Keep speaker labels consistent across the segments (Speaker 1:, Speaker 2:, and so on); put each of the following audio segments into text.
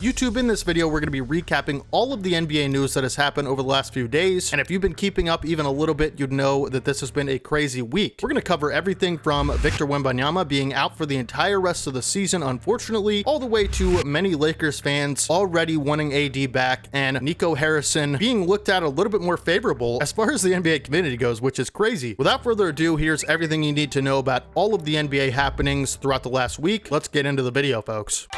Speaker 1: YouTube, in this video, we're going to be recapping all of the NBA news that has happened over the last few days, and if you've been keeping up even a little bit, you'd know that this has been a crazy week. We're going to cover everything from Victor Wembanyama being out for the entire rest of the season, unfortunately, all the way to many Lakers fans already wanting AD back, and Nico Harrison being looked at a little bit more favorable as far as the NBA community goes, which is crazy. Without further ado, here's everything you need to know about all of the NBA happenings throughout the last week. Let's get into the video, folks.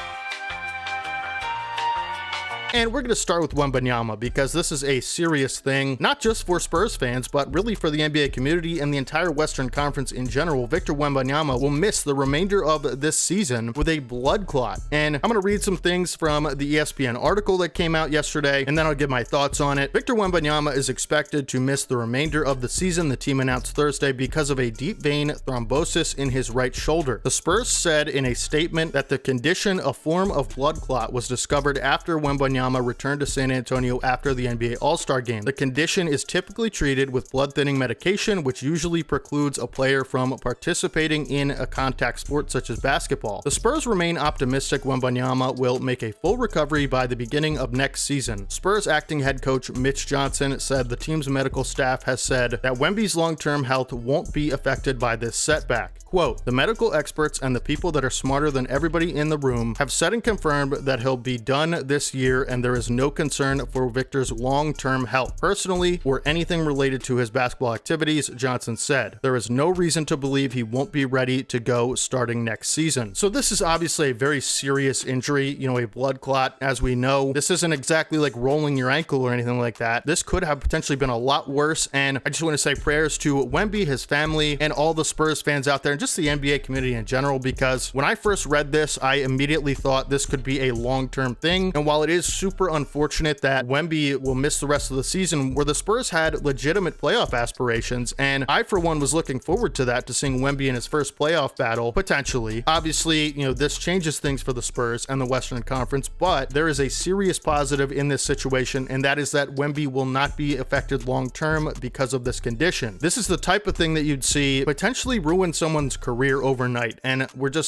Speaker 1: And we're going to start with Wembanyama because this is a serious thing, not just for Spurs fans, but really for the NBA community and the entire Western Conference in general. Victor Wembanyama will miss the remainder of this season with a blood clot. And I'm going to read some things from the ESPN article that came out yesterday, and then I'll give my thoughts on it. Victor Wembanyama is expected to miss the remainder of the season, the team announced Thursday, because of a deep vein thrombosis in his right shoulder. The Spurs said in a statement that the condition, a form of blood clot, was discovered after Wembanyama returned to San Antonio after the NBA All-Star game. The condition is typically treated with blood-thinning medication, which usually precludes a player from participating in a contact sport such as basketball. The Spurs remain optimistic Wembanyama will make a full recovery by the beginning of next season. Spurs acting head coach Mitch Johnson said the team's medical staff has said that Wemby's long-term health won't be affected by this setback. Quote, "The medical experts and the people that are smarter than everybody in the room have said and confirmed that he'll be done this year, and there is no concern for Victor's long-term health, personally, or anything related to his basketball activities," Johnson said. "There is no reason to believe he won't be ready to go starting next season." So this is obviously a very serious injury, a blood clot. As we know, this isn't exactly like rolling your ankle or anything like that. This could have potentially been a lot worse, and I just want to say prayers to Wemby, his family, and all the Spurs fans out there, just the NBA community in general, because when I first read this, I immediately thought this could be a long-term thing. And while it is super unfortunate that Wemby will miss the rest of the season, where the Spurs had legitimate playoff aspirations, and I for one was looking forward to that, to seeing Wemby in his first playoff battle, potentially. Obviously, this changes things for the Spurs and the Western Conference, but there is a serious positive in this situation, and that is that Wemby will not be affected long-term because of this condition. This is the type of thing that you'd see potentially ruin someone's career overnight, and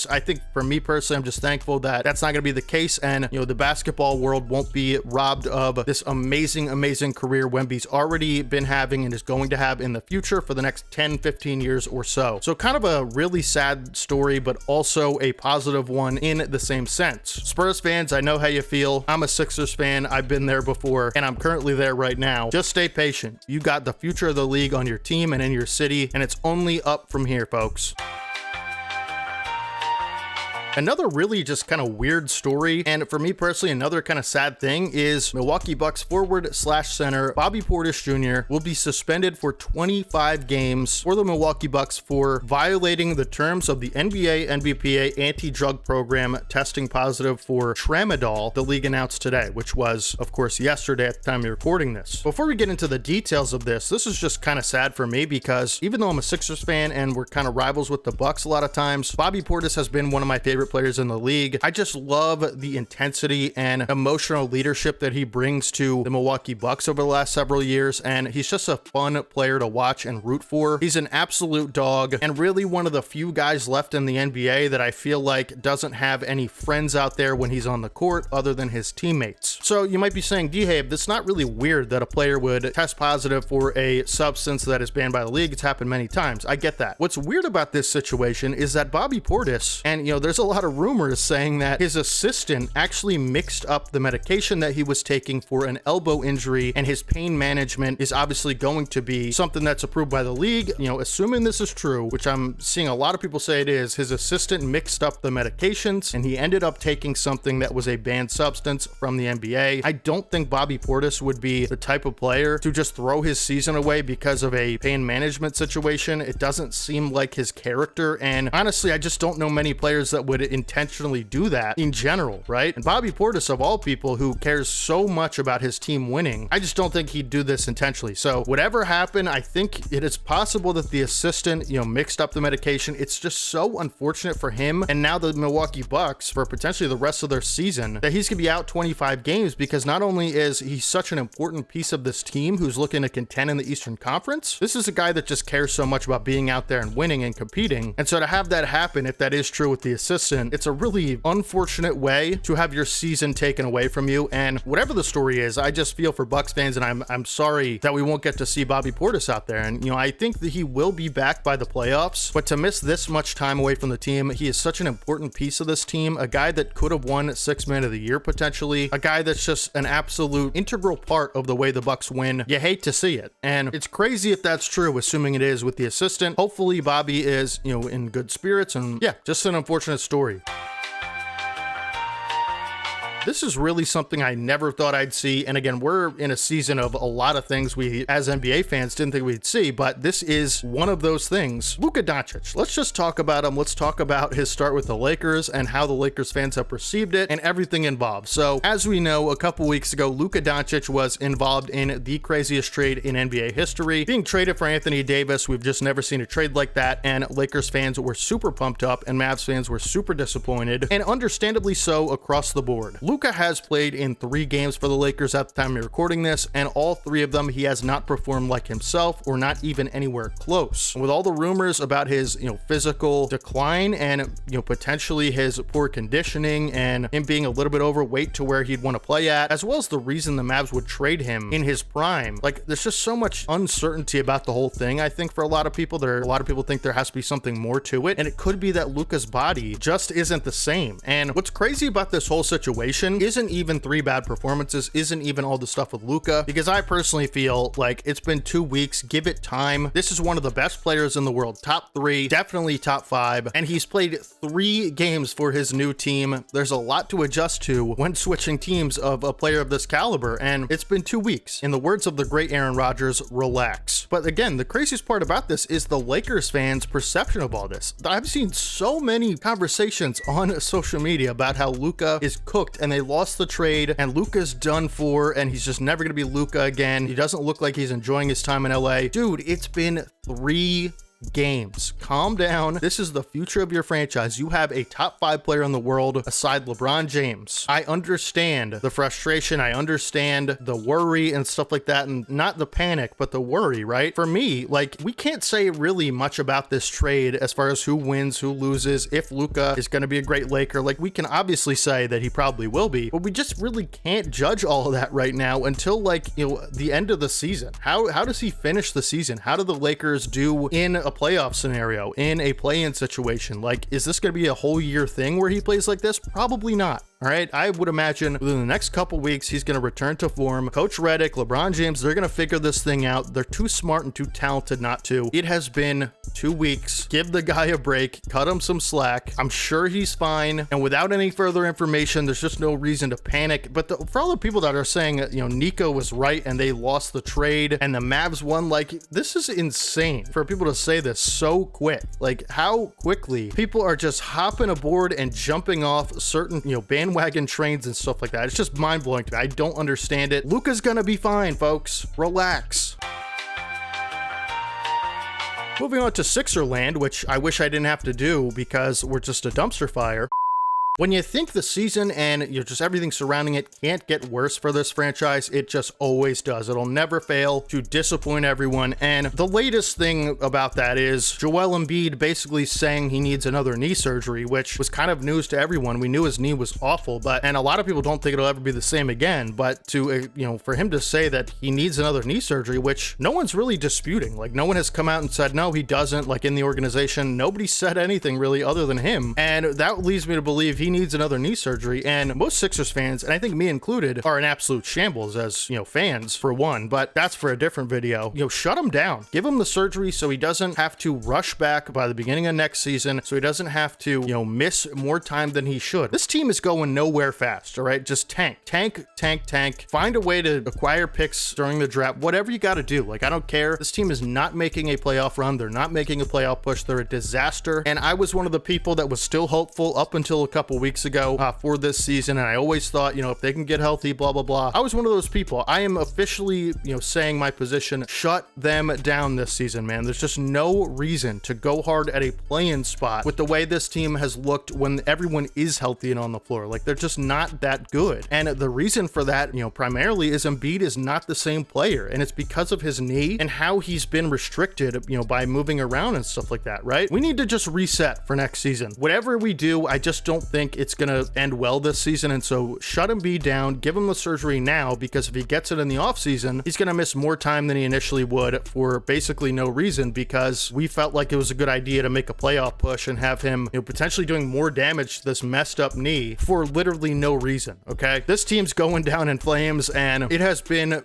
Speaker 1: I think for me personally, I'm just thankful that that's not going to be the case, and the basketball world won't be robbed of this amazing career Wemby's already been having and is going to have in the future for the next 10-15 years or so. So kind of a really sad story, but also a positive one in the same sense. Spurs fans, I know how you feel. I'm a Sixers fan. I've been there before, and I'm currently there right now. Just stay patient. You got the future of the league on your team and in your city, and it's only up from here, folks. Another really just kind of weird story, and for me personally, another kind of sad thing, is Milwaukee Bucks forward/center Bobby Portis Jr. will be suspended for 25 games for the Milwaukee Bucks for violating the terms of the NBA NBPA anti-drug program, testing positive for tramadol, the league announced today, which was, of course, yesterday at the time of recording this. Before we get into the details of this is just kind of sad for me, because even though I'm a Sixers fan and we're kind of rivals with the Bucks a lot of times, Bobby Portis has been one of my favorite players in the league. I just love the intensity and emotional leadership that he brings to the Milwaukee Bucks over the last several years, and he's just a fun player to watch and root for. He's an absolute dog, and really one of the few guys left in the NBA that I feel like doesn't have any friends out there when he's on the court other than his teammates. So you might be saying, DeHave, that's not really weird that a player would test positive for a substance that is banned by the league. It's happened many times. I get that. What's weird about this situation is that Bobby Portis, and there's a lot of rumors saying that his assistant actually mixed up the medication that he was taking for an elbow injury, and his pain management is obviously going to be something that's approved by the league. Assuming this is true, which I'm seeing a lot of people say it is, his assistant mixed up the medications and he ended up taking something that was a banned substance from the NBA. I don't think Bobby Portis would be the type of player to just throw his season away because of a pain management situation. It doesn't seem like his character, and honestly, I just don't know many players that would intentionally do that in general, right? And Bobby Portis, of all people, who cares so much about his team winning, I just don't think he'd do this intentionally. So whatever happened, I think it is possible that the assistant, mixed up the medication. It's just so unfortunate for him, and now the Milwaukee Bucks, for potentially the rest of their season, that he's gonna be out 25 games games because not only is he such an important piece of this team who's looking to contend in the Eastern Conference, this is a guy that just cares so much about being out there and winning and competing. And so to have that happen, if that is true with the assistant, it's a really unfortunate way to have your season taken away from you. And whatever the story is, I just feel for Bucks fans, and I'm sorry that we won't get to see Bobby Portis out there. And, I think that he will be back by the playoffs, but to miss this much time away from the team, he is such an important piece of this team, a guy that could have won Sixth Man of the Year potentially, a guy that's just an absolute integral part of the way the Bucks win. You hate to see it. And it's crazy if that's true, assuming it is with the assistant. Hopefully Bobby is, in good spirits, and yeah, just an unfortunate story. This is really something I never thought I'd see. And again, we're in a season of a lot of things we as NBA fans didn't think we'd see, but this is one of those things. Luka Doncic. Let's just talk about him. Let's talk about his start with the Lakers and how the Lakers fans have perceived it and everything involved. So as we know, a couple weeks ago, Luka Doncic was involved in the craziest trade in NBA history, being traded for Anthony Davis. We've just never seen a trade like that. And Lakers fans were super pumped up and Mavs fans were super disappointed, and understandably so across the board. Luka has played in 3 games for the Lakers at the time of recording this, and all 3 of them he has not performed like himself or not even anywhere close. And with all the rumors about his physical decline and potentially his poor conditioning and him being a little bit overweight to where he'd want to play at, as well as the reason the Mavs would trade him in his prime, like there's just so much uncertainty about the whole thing. I think for a lot of people think there has to be something more to it, and it could be that Luka's body just isn't the same. And what's crazy about this whole situation isn't even 3 bad performances, isn't even all the stuff with Luka, because I personally feel like it's been 2 weeks, give it time. This is one of the best players in the world, top 3, definitely top 5, and he's played 3 games for his new team. There's a lot to adjust to when switching teams of a player of this caliber, and it's been 2 weeks. In the words of the great Aaron Rodgers, relax. But again, the craziest part about this is the Lakers fans' perception of all this. I've seen so many conversations on social media about how Luka is cooked and they lost the trade and Luka's done for and he's just never gonna be Luka again. He doesn't look like he's enjoying his time in LA. Dude, it's been 3 games. Calm down. This is the future of your franchise. You have a top 5 player in the world aside LeBron James. I understand the frustration. I understand the worry and stuff like that, and not the panic, but the worry, right? For me, like, we can't say really much about this trade as far as who wins, who loses, if Luka is going to be a great Laker. Like, we can obviously say that he probably will be, but we just really can't judge all of that right now until, like, the end of the season. How does he finish the season? How do the Lakers do in a playoff scenario, in a play-in situation? Like, is this going to be a whole year thing where he plays like this? Probably not. All right, I would imagine within the next couple weeks, he's going to return to form. Coach Redick, LeBron James, they're going to figure this thing out. They're too smart and too talented not to. It has been 2 weeks. Give the guy a break. Cut him some slack. I'm sure he's fine. And without any further information, there's just no reason to panic. But for all the people that are saying, Nico was right and they lost the trade and the Mavs won, like, this is insane for people to say this so quick. Like, how quickly people are just hopping aboard and jumping off certain, bandwagon trains and stuff like that. It's just mind-blowing to me. I don't understand it. Luka's gonna be fine, folks. Relax. Moving on to Sixer land, which I wish I didn't have to do because we're just a dumpster fire. When you think the season and just everything surrounding it can't get worse for this franchise, it just always does. It'll never fail to disappoint everyone. And the latest thing about that is Joel Embiid basically saying he needs another knee surgery, which was kind of news to everyone. We knew his knee was awful, and a lot of people don't think it'll ever be the same again. But to, for him to say that he needs another knee surgery, which no one's really disputing, like no one has come out and said, no, he doesn't, like in the organization, nobody said anything really other than him. And that leads me to believe he needs another knee surgery, and most Sixers fans, and I think me included, are in absolute shambles as fans for one, but that's for a different video. Shut him down, give him the surgery so he doesn't have to rush back by the beginning of next season, so he doesn't have to miss more time than he should. This team is going nowhere fast. All right, just tank, find a way to acquire picks during the draft, whatever you got to do. Like, I don't care. This team is not making a playoff run. They're not making a playoff push. They're a disaster, and I was one of the people that was still hopeful up until a couple couple weeks ago for this season, and I always thought, if they can get healthy, blah, blah, blah. I was one of those people. I am officially, saying my position, shut them down this season, man. There's just no reason to go hard at a play-in spot with the way this team has looked when everyone is healthy and on the floor. Like, they're just not that good. And the reason for that, primarily is Embiid is not the same player, and it's because of his knee and how he's been restricted, by moving around and stuff like that, right? We need to just reset for next season. Whatever we do, I just don't think it's gonna end well this season, and so shut Embiid down, give him the surgery now, because if he gets it in the offseason, he's gonna miss more time than he initially would for basically no reason, because we felt like it was a good idea to make a playoff push and have him, potentially doing more damage to this messed up knee for literally no reason, okay? This team's going down in flames, and it has been,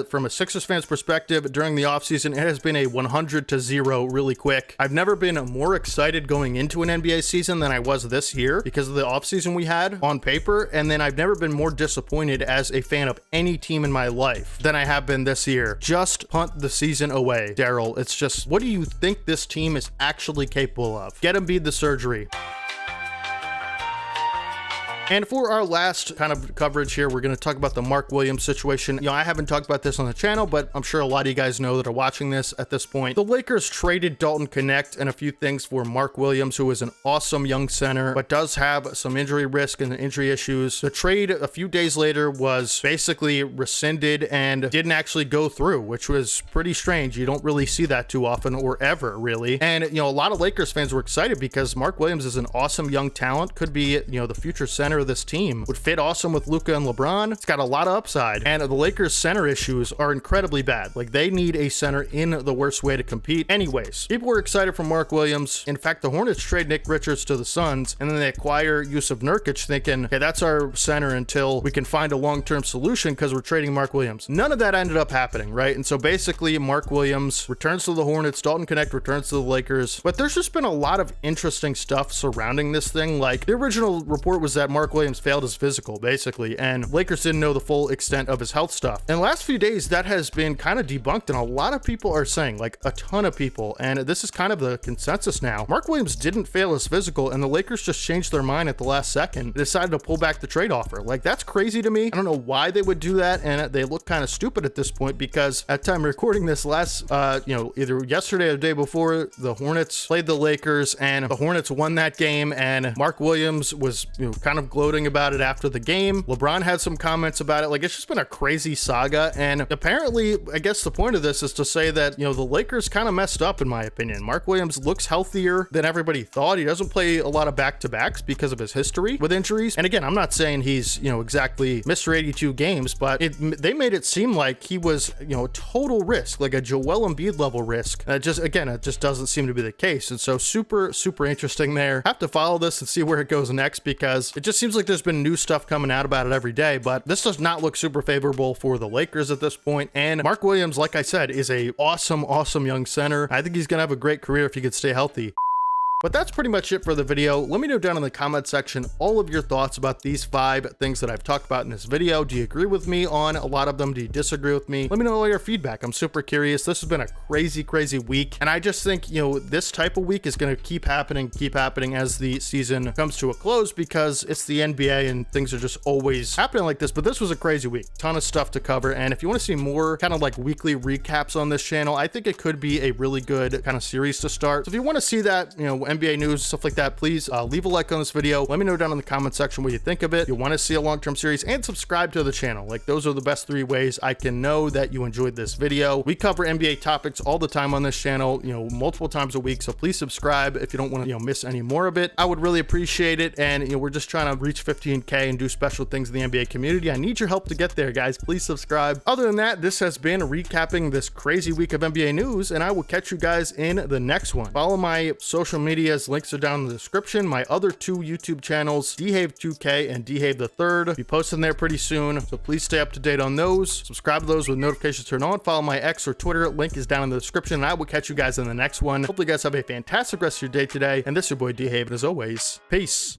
Speaker 1: from a Sixers fan's perspective, during the offseason, it has been a 100-0 really quick. I've never been more excited going into an NBA season than I was this year because of the offseason we had on paper, and then I've never been more disappointed as a fan of any team in my life than I have been this year. Just punt the season away, Daryl. It's just, what do you think this team is actually capable of? Get Embiid the surgery. And for our last kind of coverage here, we're going to talk about the Mark Williams situation. I haven't talked about this on the channel, but I'm sure a lot of you guys know that are watching this at this point. The Lakers traded Dalton Connect and a few things for Mark Williams, who is an awesome young center, but does have some injury risk and injury issues. The trade a few days later was basically rescinded and didn't actually go through, which was pretty strange. You don't really see that too often, or ever, really. And, a lot of Lakers fans were excited because Mark Williams is an awesome young talent, could be, the future center of this team, would fit awesome with Luka and LeBron. It's got a lot of upside, and the Lakers center issues are incredibly bad. Like, they need a center in the worst way to compete. Anyways, people were excited for Mark Williams. In fact, the Hornets trade Nick Richards to the Suns, and then they acquire Yusuf Nurkic, thinking, okay, that's our center until we can find a long-term solution because we're trading Mark Williams. None of that ended up happening, right? And so basically, Mark Williams returns to the Hornets, Dalton Connect returns to the Lakers, but there's just been a lot of interesting stuff surrounding this thing. Like, the original report was that Mark Williams failed his physical, basically, and Lakers didn't know the full extent of his health stuff. In the last few days, that has been kind of debunked, and a lot of people are saying, like a ton of people, and this is kind of the consensus now, Mark Williams didn't fail his physical, and the Lakers just changed their mind at the last second, decided to pull back the trade offer. Like, that's crazy to me. I don't know why they would do that, and they look kind of stupid at this point, because at the time recording this last, either yesterday or the day before, the Hornets played the Lakers, and the Hornets won that game, and Mark Williams was, kind of gloating about it after the game. LeBron had some comments about it. Like, it's just been a crazy saga, and apparently, I guess the point of this is to say that, the Lakers kind of messed up, in my opinion. Mark Williams looks healthier than everybody thought. He doesn't play a lot of back-to-backs because of his history with injuries. And again, I'm not saying he's, exactly Mr. 82 games, but they made it seem like he was, a total risk, like a Joel Embiid level risk. And it just doesn't seem to be the case. And so super, super interesting there. Have to follow this and see where it goes next, because it just seems like there's been new stuff coming out about it every day, but this does not look super favorable for the Lakers at this point. And Mark Williams, like I said, is a awesome young center. I think he's gonna have a great career if he could stay healthy. But that's pretty much it for the video. Let me know down in the comment section all of your thoughts about these 5 things that I've talked about in this video. Do you agree with me on a lot of them? Do you disagree with me? Let me know all your feedback. I'm super curious. This has been a crazy week, and I just think, this type of week is going to keep happening as the season comes to a close, because it's the NBA and things are just always happening like this. But this was a crazy week. Ton of stuff to cover, and if you want to see more kind of like weekly recaps on this channel, I think it could be a really good kind of series to start. So if you want to see that, NBA news, stuff like that, please leave a like on this video. Let me know down in the comment section what you think of it. You want to see a long-term series, and subscribe to the channel. Like, those are the best 3 ways I can know that you enjoyed this video. We cover NBA topics all the time on this channel, multiple times a week. So please subscribe if you don't want to, miss any more of it. I would really appreciate it. And, we're just trying to reach 15K and do special things in the NBA community. I need your help to get there, guys. Please subscribe. Other than that, this has been recapping this crazy week of NBA news, and I will catch you guys in the next one. Follow my social medias. Links are down in the description. My other 2 YouTube channels, DeHave2K and DeHave the Third, be posting there pretty soon, so please stay up to date on those. Subscribe to those with notifications turned on. Follow my X or Twitter. Link is down in the description, and I will catch you guys in the next one. Hopefully you guys have a fantastic rest of your day today, and this is your boy DeHave, and as always, peace.